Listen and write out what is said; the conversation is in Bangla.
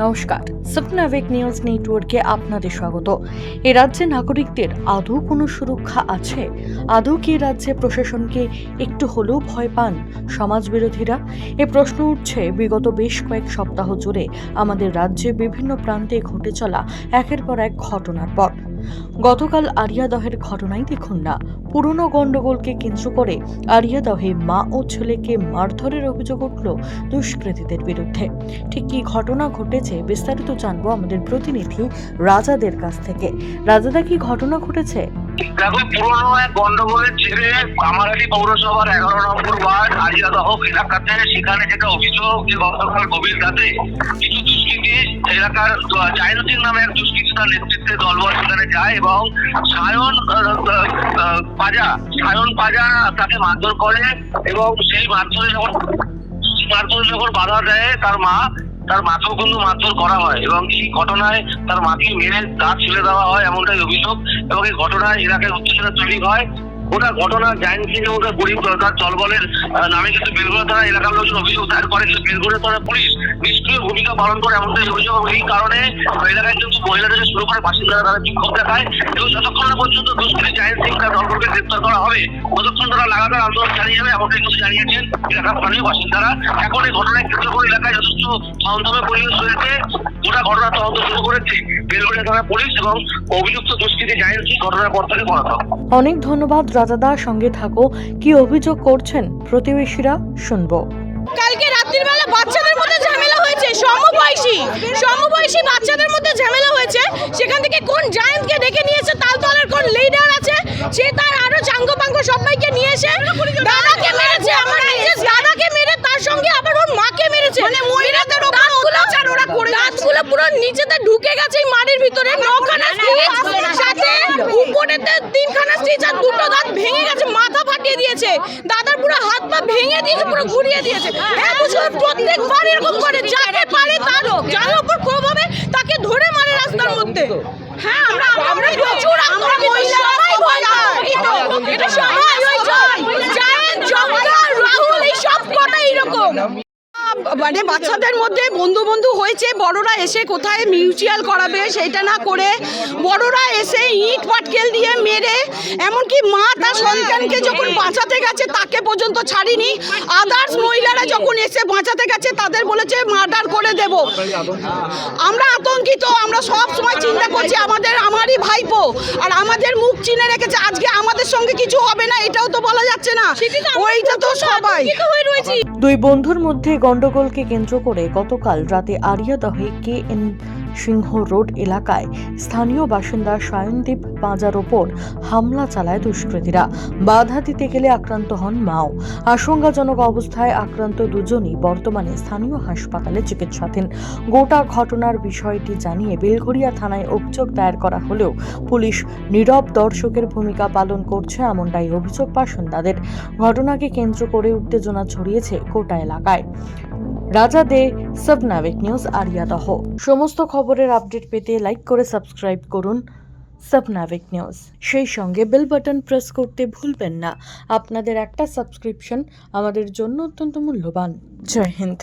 নমস্কার, স্বপ্নাবেক নিউজ নেটওয়ার্কে আপনাদের স্বাগত। এ রাজ্যে নাগরিকদের আদৌ কোনো সুরক্ষা আছে? আদৌ কি রাজ্যে প্রশাসনকে একটু হলেও ভয় পান সমাজবিরোধীরা? এ প্রশ্ন উঠছে বিগত বেশ কয়েক সপ্তাহ জুড়ে আমাদের রাজ্যে বিভিন্ন প্রান্তে ঘটে চলা একের পর এক ঘটনার পর। গতকাল আরিয়াদহের ঘটনাই দেখুন না। পুরনো গন্ডগোলকে কেন্দ্র করে আরিয়াদহে মা ও ছেলেকে মারধরের অভিযোগ উঠল দুষ্কৃতীদের বিরুদ্ধে। ঠিক কি ঘটনা ঘটেছে বিস্তারিত জানবো আমাদের প্রতিনিধি রাজাদের কাছ থেকে। রাজাদা, কি ঘটনা ঘটেছে? দেখো, পুরনো এক গন্ডগোলের জেরে কামারহাটি পৌরসভার 11 নম্বর ওয়ার্ড আরিয়াদহ এলাকাতে সেখানে যেটা অভিযোগ যে গতকাল গভীর রাতে কিছু দুষ্কৃতী এলাকার জাইনুদ্দিন নামে এক দুষ্কৃতী তার নেতৃত্বে দলবল সেখানে যায় এবং সায়ন পাজা তাকে মারধর করে এবং সেই মারধরে যখন বাধা দেয় তার মাকেও কিন্তু মারধর করা হয় এবং এই ঘটনায় তার মাকে মেরে দাঁত ছেড়ে দেওয়া হয় এমনটাই অভিযোগ। এবং এই ঘটনায় এলাকায় উত্তেজনা তৈরি হয়। ওটা ঘটনা জাইনসিং এবং গরিব তার দলবলের নামে কিন্তু বেলগুড়া থানা এলাকার লোকজন অভিযোগ দায়ের করে, কিন্তু বেলগুড়া থানা পুলিশ নিষ্ক্রিয় ভূমিকা পালন করে এমনটাই অভিযোগ। এই কারণে এলাকায় কিন্তু মহিলা থেকে শুরু করে বাসিন্দারা তারা বিক্ষোভ দেখায় এবং যতক্ষণ না পর্যন্ত দুষ্কৃতী জাইনসিং তার দলবলকে গ্রেপ্তার করা হবে ততক্ষণ তারা লাগাতার আন্দোলন চালিয়ে যাবে এমনটাই কিন্তু জানিয়েছেন এলাকার স্থানীয় বাসিন্দারা। এখন এই ঘটনায় কেন্দ্র করে এলাকায় যথেষ্ট থমথমে পরিবেশ হয়েছে। গোটা ঘটনা তদন্ত শুরু করেছে বেলগুড়া থানা পুলিশ এবং অভিযুক্ত দুষ্কৃতী জাইনসিং ঘটনার পর থেকে পলাতক। অনেক ধন্যবাদ রাজাদা, সঙ্গে থাকো। কি অভিযোগ করছেন প্রতিবেশীরা শুনবো। কালকে রাত্রির বেলা বাচ্চাদের মধ্যে ঝামেলা হয়েছে, সমবয়সী বাচ্চাদের মধ্যে ঝামেলা হয়েছে। সেখান থেকে কোন জায়েন্টকে ডেকে নিয়েছে, তাল দলের কোন লিডার আছে, সে তার আরো চাঙ্গপাঙ্গ সবাইকে নিয়ে এসে দাদাকে মেরেছে। আমার নিজের দাদাকে মেরে তার সঙ্গে আবার ওর মাকে মেরেছে। মানে মহিলাদের দাঁতগুলো পুরো নিচেতে ঢুকে গেছে এই মাটির ভিতরে। 9খানা স্টিচ, সাথে উপরেতে 3খানা স্টিচ আর 2টো দাঁত ভেঙে গেছে, মাথা ফাটিয়ে দিয়েছে। দাদার পুরো হাত পা ভেঙে দিয়েছে, পুরো ঘুরিয়ে দিয়েছে। প্রত্যেকবার এরকম করে, যাকে পারে তার যার উপর ক্ষোভ হবে তাকে ধরে মারে রাস্তার মধ্যে। হ্যাঁ, আমরা প্রচুর সবাই ভয় পায়। এটা সবাই ওই জায়েন্ট জগদা রাহুল এই সব কটা এরকম। মানে বাচ্চাদের মধ্যে বন্ধু হয়েছে, বড়রা এসে কোথায় মিউচুয়াল করাবে সেটা না করে বড়রা এসে ইট পাটকেল দিয়ে মেরে, এমনকি মা তার সন্তানকে যখন বাঁচাতে গেছে তাকে পর্যন্ত ছাড়িনি। আদার্স মহিলারা যখন এসে বাঁচাতে গেছে তাদের বলেছে মার্ডার করে দেব। আমরা আতঙ্কিত, আমরা সব সময় চিন্তা করছি আমারই ভাইপো আর আমাদের মুখ চিনে রেখেছে, আজকে আমাদের সঙ্গে কিছু হবে না এটাও তো বলা যাচ্ছে না। ওইটা তো সবাই রয়েছে। দুই বন্ধুর মধ্যে গন্ডগোলকে কেন্দ্র করে গতকাল রাতে আরিয়াদহে KN সিংহ রোড এলাকায় স্থানীয় বাসিন্দা সায়নদীপ পাঁজার ওপর হামলা চালায় দুষ্কৃতীরা। বাধা দিতে গেলে আক্রান্ত হন মাও। আশঙ্কাজনক অবস্থায় আক্রান্ত দুজনই বর্তমানে স্থানীয় হাসপাতালে চিকিৎসাধীন। গোটা ঘটনার বিষয়টি জানিয়ে বেলঘড়িয়া থানায় অভিযোগ দায়ের করা হলেও পুলিশ নীরব দর্শকের ভূমিকা পালন করছে এমনটাই অভিযোগ বাসিন্দাদের। ঘটনাকে কেন্দ্র করে উত্তেজনা ছড়িয়েছে গোটা এলাকায়। রাজা দে, স্বপ্নাবেক নিউজ আরিয়াদহ। সমস্ত খবরের আপডেট পেতে লাইক করে সাবস্ক্রাইব করুন স্বপ্নাবেক নিউজ। সেই সঙ্গে বেল বাটন প্রেস করতে ভুলবেন না। আপনাদের একটা সাবস্ক্রিপশন আমাদের জন্য অত্যন্ত মূল্যবান। জয় হিন্দ।